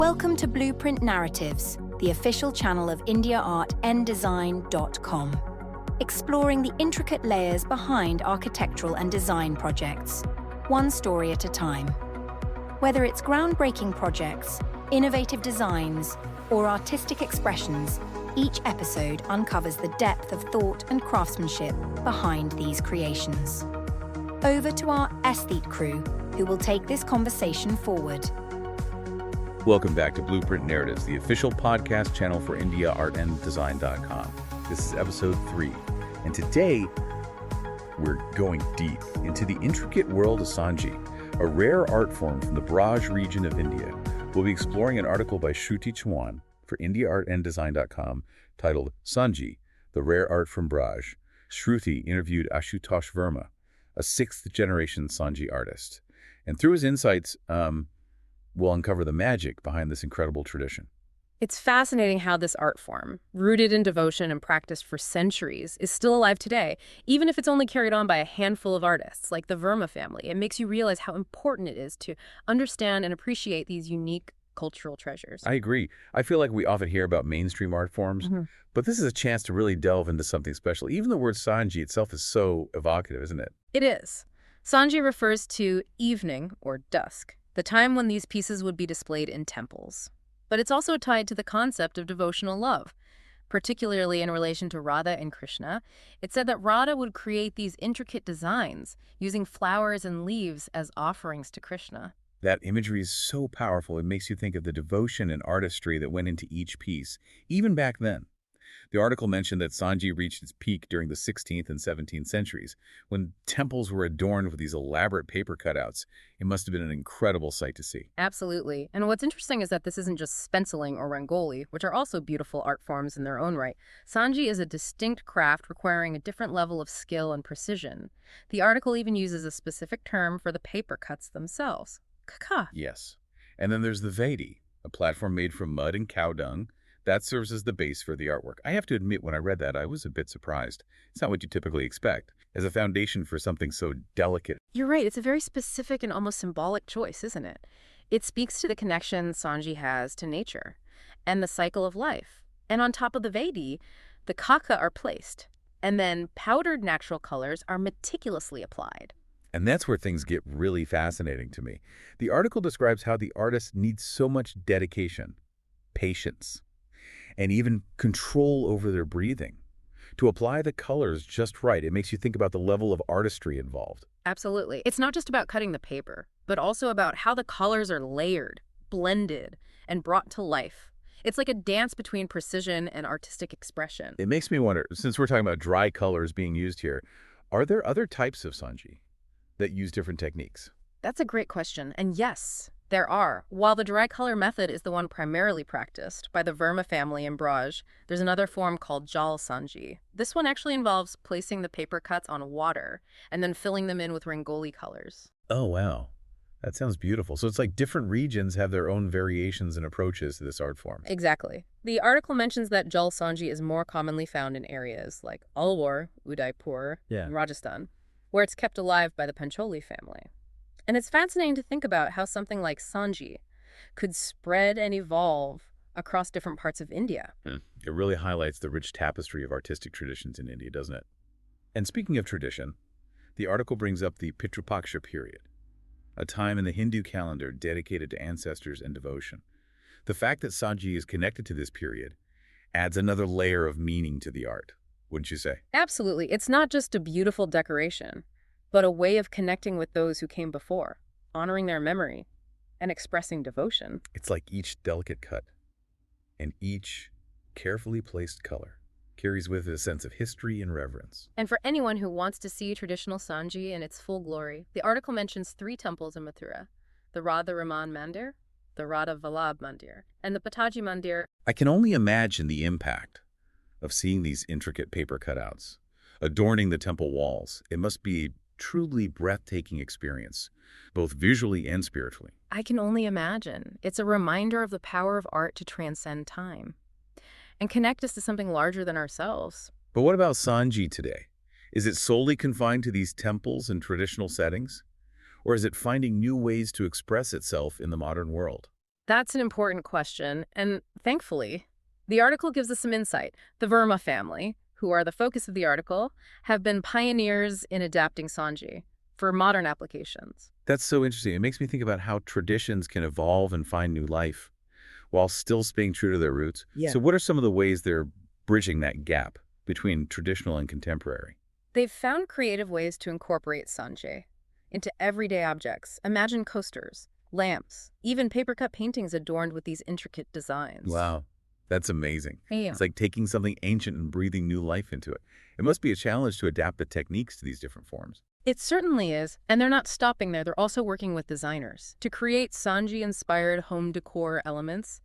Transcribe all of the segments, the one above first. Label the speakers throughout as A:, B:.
A: Welcome to Blueprint Narratives, the official channel of indiaartanddesign.com, exploring the intricate layers behind architectural and design projects, one story at a time. Whether it's groundbreaking projects, innovative designs, or artistic expressions, each episode uncovers the depth of thought and craftsmanship behind these creations. Over to our aesthete crew, who will take this conversation forward.
B: Welcome back to Blueprint Narratives, the official podcast channel for indiaartanddesign.com. This is episode 3, and today we're going deep into the intricate world of Sanjhi, a rare art form from the Braj region of India. We'll be exploring an article by Shruti Chauhan for indiaartanddesign.com titled Sanjhi, the Rare Art from Braj. Shruti interviewed Ashutosh Verma, a 6th-generation Sanjhi artist, and through his insights, we'll uncover the magic behind this incredible tradition.
C: It's fascinating how this art form, rooted in devotion and practiced for centuries, is still alive today, even if it's only carried on by a handful of artists, like the Verma family. It makes you realize how important it is to understand and appreciate these unique cultural treasures.
B: I agree. I feel like we often hear about mainstream art forms, but this is a chance to really delve into something special. Even the word Sanjhi itself is so evocative, isn't it?
C: It is. Sanjhi refers to evening, or dusk, the time when these pieces would be displayed in temples. But it's also tied to the concept of devotional love, particularly in relation to Radha and Krishna. It's said that Radha would create these intricate designs using flowers and leaves as offerings to Krishna.
B: That imagery is so powerful, it makes you think of the devotion and artistry that went into each piece, even back then. The article mentioned that Sanjhi reached its peak during the 16th and 17th centuries, when temples were adorned with these elaborate paper cutouts. It must have been an incredible sight to see.
C: Absolutely. And what's interesting is that this isn't just stenciling or rangoli, which are also beautiful art forms in their own right. Sanjhi is a distinct craft requiring a different level of skill and precision. The article even uses a specific term for the paper cuts themselves. Kaka.
B: Yes. And then there's the Vedi, a platform made from mud and cow dung. That serves as the base for the artwork. I have to admit, when I read that, I was a bit surprised. It's not what you typically expect, as a foundation for something so delicate.
C: You're right. It's a very specific and almost symbolic choice, isn't it? It speaks to the connection Sanjhi has to nature and the cycle of life. And on top of the Vedi, the kaka are placed, and then powdered natural colors are meticulously applied.
B: And that's where things get really fascinating to me. The article describes how the artist needs so much dedication, patience, and even control over their breathing. To apply the colors just right, it makes you think about the level of artistry involved.
C: Absolutely. It's not just about cutting the paper, but also about how the colors are layered, blended, and brought to life. It's like a dance between precision and artistic expression.
B: It makes me wonder, since we're talking about dry colors being used here, are there other types of Sanjhi that use different techniques?
C: That's a great question, and yes, there are. While the dry color method is the one primarily practiced by the Verma family in Braj, there's another form called Jal Sanjhi. This one actually involves placing the paper cuts on water and then filling them in with rangoli colors.
B: Oh, wow. That sounds beautiful. So it's like different regions have their own variations and approaches to this art form.
C: Exactly. The article mentions that Jal Sanjhi is more commonly found in areas like Alwar, Udaipur, and Rajasthan, where it's kept alive by the Pancholi family. And it's fascinating to think about how something like Sanjhi could spread and evolve across different parts of India.
B: It really highlights the rich tapestry of artistic traditions in India, doesn't it? And speaking of tradition, the article brings up the Papercutting period, a time in the Hindu calendar dedicated to ancestors and devotion. The fact that Sanjhi is connected to this period adds another layer of meaning to the art, wouldn't you say?
C: Absolutely. It's not just a beautiful decoration, but a way of connecting with those who came before, honoring their memory, and expressing devotion.
B: It's like each delicate cut and each carefully placed color carries with it a sense of history and reverence.
C: And for anyone who wants to see traditional Sanjhi in its full glory, the article mentions 3 temples in Mathura: the Radha Raman Mandir, the Radha Vallabh Mandir, and the Pataji Mandir.
B: I can only imagine the impact of seeing these intricate paper cutouts adorning the temple walls. It must be a truly breathtaking experience, both visually and spiritually.
C: I can only imagine. It's a reminder of the power of art to transcend time and connect us to something larger than ourselves.
B: But what about Sanjhi today? Is it solely confined to these temples and traditional settings? Or is it finding new ways to express itself in the modern world?
C: That's an important question, and thankfully, the article gives us some insight. The Verma family, who are the focus of the article, have been pioneers in adapting Sanjhi for modern applications.
B: That's so interesting. It makes me think about how traditions can evolve and find new life while still staying true to their roots.
C: Yeah.
B: So what are some of the ways they're bridging that gap between traditional and contemporary?
C: They've found creative ways to incorporate Sanjhi into everyday objects. Imagine coasters, lamps, even paper-cut paintings adorned with these intricate designs.
B: Wow, that's amazing.
C: Yeah.
B: It's like taking something ancient and breathing new life into it. It must be a challenge to adapt the techniques to these different forms.
C: It certainly is, and they're not stopping there. They're also working with designers to create Sanjhi-inspired home decor elements.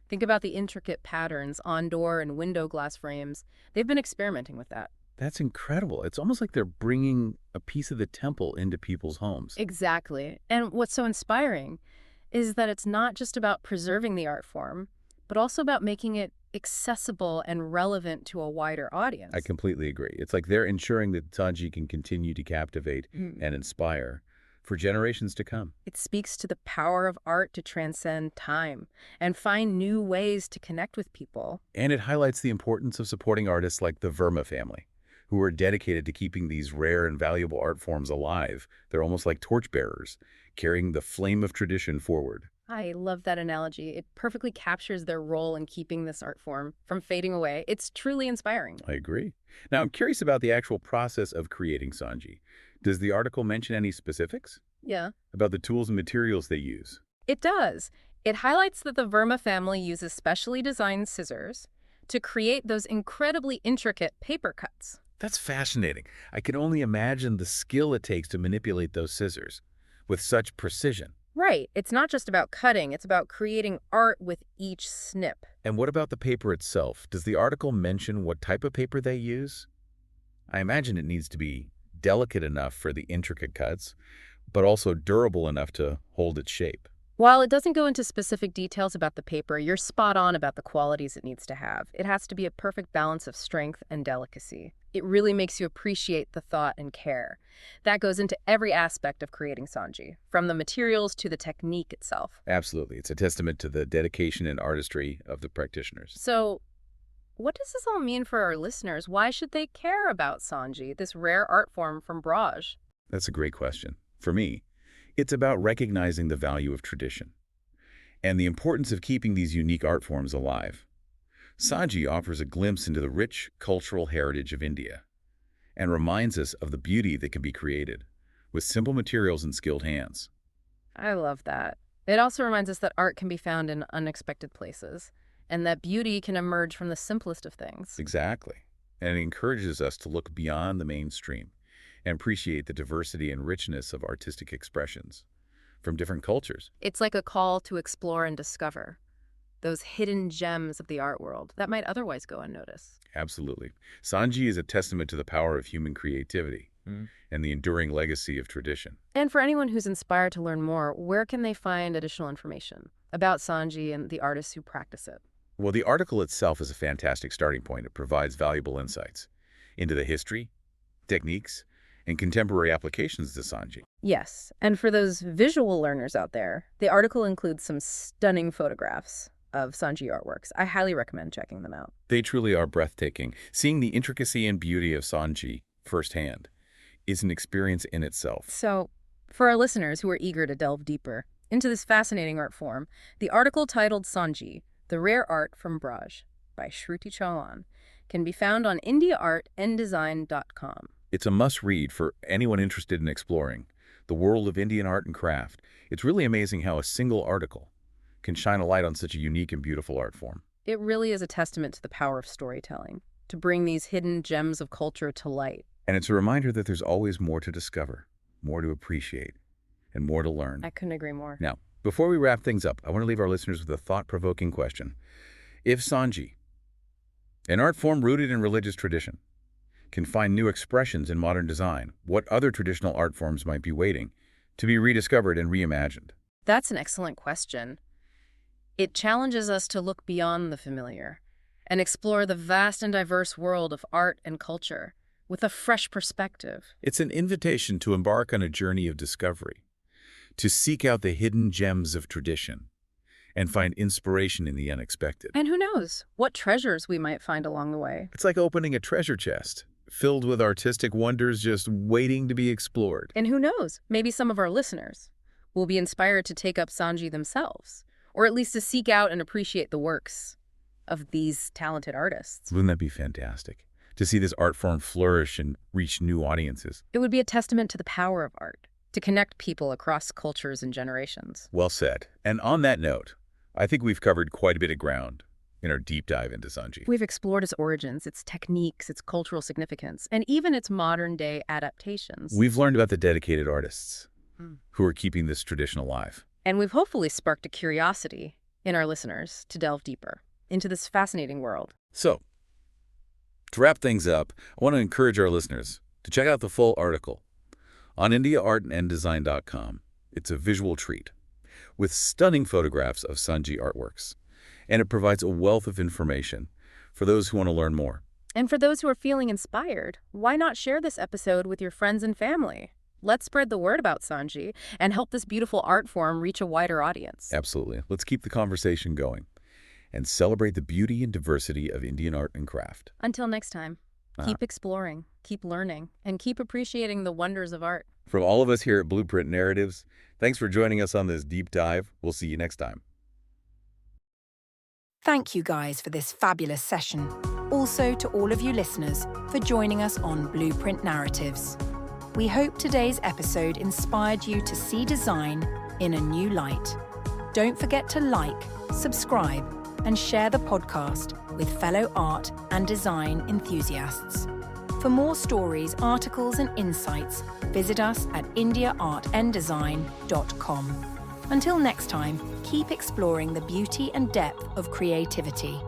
C: Think about the intricate patterns on door and window glass frames. They've been experimenting with that.
B: That's incredible. It's almost like they're bringing a piece of the temple into people's homes.
C: Exactly. And what's so inspiring is that it's not just about preserving the art form, but also about making it accessible and relevant to a wider audience.
B: I completely agree. It's like they're ensuring that Sanjhi can continue to captivate and inspire for generations to come.
C: It speaks to the power of art to transcend time and find new ways to connect with people.
B: And it highlights the importance of supporting artists like the Verma family, who are dedicated to keeping these rare and valuable art forms alive. They're almost like torchbearers, carrying the flame of tradition forward.
C: I love that analogy. It perfectly captures their role in keeping this art form from fading away. It's truly inspiring.
B: I agree. Now, I'm curious about the actual process of creating Sanjhi. Does the article mention any specifics
C: Yeah.
B: about the tools and materials they use?
C: It does. It highlights that the Verma family uses specially designed scissors to create those incredibly intricate paper cuts.
B: That's fascinating. I can only imagine the skill it takes to manipulate those scissors with such precision.
C: Right. It's not just about cutting. It's about creating art with each snip.
B: And what about the paper itself? Does the article mention what type of paper they use? I imagine it needs to be delicate enough for the intricate cuts, but also durable enough to hold its shape.
C: While it doesn't go into specific details about the paper, you're spot on about the qualities it needs to have. It has to be a perfect balance of strength and delicacy. It really makes you appreciate the thought and care. That goes into every aspect of creating Sanjhi, from the materials to the technique itself.
B: Absolutely. It's a testament to the dedication and artistry of the practitioners.
C: So, what does this all mean for our listeners? Why should they care about Sanjhi, this rare art form from Braj?
B: That's a great question. For me, it's about recognizing the value of tradition and the importance of keeping these unique art forms alive. Sanjhi offers a glimpse into the rich cultural heritage of India and reminds us of the beauty that can be created with simple materials and skilled hands.
C: I love that. It also reminds us that art can be found in unexpected places, and that beauty can emerge from the simplest of things.
B: Exactly. And it encourages us to look beyond the mainstream and appreciate the diversity and richness of artistic expressions from different cultures.
C: It's like a call to explore and discover those hidden gems of the art world that might otherwise go unnoticed.
B: Absolutely. Sanjhi is a testament to the power of human creativity and the enduring legacy of tradition.
C: And for anyone who's inspired to learn more, where can they find additional information about Sanjhi and the artists who practice it?
B: Well, the article itself is a fantastic starting point. It provides valuable insights into the history, techniques, and contemporary applications to Sanjhi.
C: Yes, and for those visual learners out there, the article includes some stunning photographs of Sanjhi artworks. I highly recommend checking them out.
B: They truly are breathtaking. Seeing the intricacy and beauty of Sanjhi firsthand is an experience in itself.
C: So, for our listeners who are eager to delve deeper into this fascinating art form, the article titled Sanjhi, The Rare Art from Braj by Shruti Chauhan can be found on indiaartanddesign.com.
B: It's a must-read for anyone interested in exploring the world of Indian art and craft. It's really amazing how a single article can shine a light on such a unique and beautiful art form.
C: It really is a testament to the power of storytelling, to bring these hidden gems of culture to light.
B: And it's a reminder that there's always more to discover, more to appreciate, and more to learn.
C: I couldn't agree more.
B: Now, before we wrap things up, I want to leave our listeners with a thought-provoking question. If Sanjhi, an art form rooted in religious tradition, can find new expressions in modern design, what other traditional art forms might be waiting to be rediscovered and reimagined?
C: That's an excellent question. It challenges us to look beyond the familiar and explore the vast and diverse world of art and culture with a fresh perspective.
B: It's an invitation to embark on a journey of discovery, to seek out the hidden gems of tradition, and find inspiration in the unexpected.
C: And who knows what treasures we might find along the way.
B: It's like opening a treasure chest, filled with artistic wonders just waiting to be explored.
C: And who knows, maybe some of our listeners will be inspired to take up Sanjhi themselves, or at least to seek out and appreciate the works of these talented artists.
B: Wouldn't that be fantastic? To see this art form flourish and reach new audiences.
C: It would be a testament to the power of art, to connect people across cultures and generations.
B: Well said. And on that note, I think we've covered quite a bit of ground in our deep dive into Sanjhi.
C: We've explored its origins, its techniques, its cultural significance, and even its modern-day adaptations.
B: We've learned about the dedicated artists who are keeping this tradition alive.
C: And we've hopefully sparked a curiosity in our listeners to delve deeper into this fascinating world.
B: So, to wrap things up, I want to encourage our listeners to check out the full article on indiaartanddesign.com. It's a visual treat with stunning photographs of Sanjhi artworks, and it provides a wealth of information for those who want to learn more.
C: And for those who are feeling inspired, why not share this episode with your friends and family? Let's spread the word about Sanjhi and help this beautiful art form reach a wider audience.
B: Absolutely. Let's keep the conversation going and celebrate the beauty and diversity of Indian art and craft.
C: Until next time, keep exploring, keep learning, and keep appreciating the wonders of art.
B: From all of us here at Blueprint Narratives, thanks for joining us on this deep dive. We'll see you next time.
A: Thank you guys for this fabulous session. Also to all of you listeners for joining us on Blueprint Narratives. We hope today's episode inspired you to see design in a new light. Don't forget to like, subscribe, and share the podcast with fellow art and design enthusiasts. For more stories, articles, and insights, visit us at indiaartanddesign.com. Until next time, keep exploring the beauty and depth of creativity.